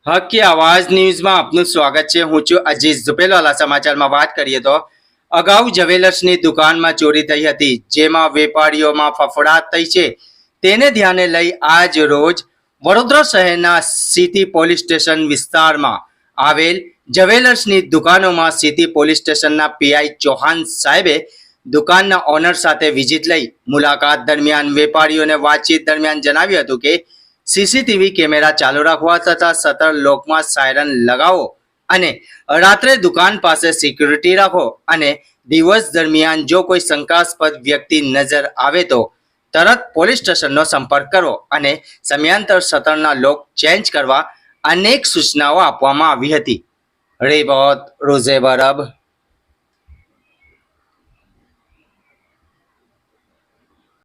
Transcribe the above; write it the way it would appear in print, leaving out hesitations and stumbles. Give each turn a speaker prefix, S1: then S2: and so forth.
S1: હક की आवाज ન્યૂઝમાં આપનું સ્વાગત છે। હું છું અજીઝ ઝુપેલવાલા। સમાચારમાં વાત કરીએ તો અગાઉ જ્વેલર્સની દુકાનમાં ચોરી થઈ હતી, જેમાં વેપારીઓમાં ફફડાટ થઈ છે। તેને ધ્યાને લઈ આજ રોજ વડોદરા શહેરના સિટી પોલીસ સ્ટેશન વિસ્તારમાં આવેલ જ્વેલર્સની દુકાનોમાં સિટી પોલીસ સ્ટેશનના પીઆઈ ચૌહાણ સાહેબે દુકાનના ઓનર સાથે વિઝિટ લઈ મુલાકાત દરમિયાન વેપારીઓને વાતચીત દરમિયાન જણાવ્યું હતું કે સીસીટીવી કેમેરા ચાલુ રાખવા તથા શટર લોકમાં સાયરન લગાવો અને રાત્રે દુકાન પાસે સિક્યુરિટી રાખો અને દિવસ દરમિયાન જો કોઈ શંકાસ્પદ વ્યક્તિ નજર આવે તો તરત પોલીસ સ્ટેશનનો સંપર્ક કરો અને સમયાંતર શટરના લોક ચેન્જ કરવા અનેક સૂચનાઓ આપવામાં આવી હતી। રિપોર્ટ રોઝે બરબ।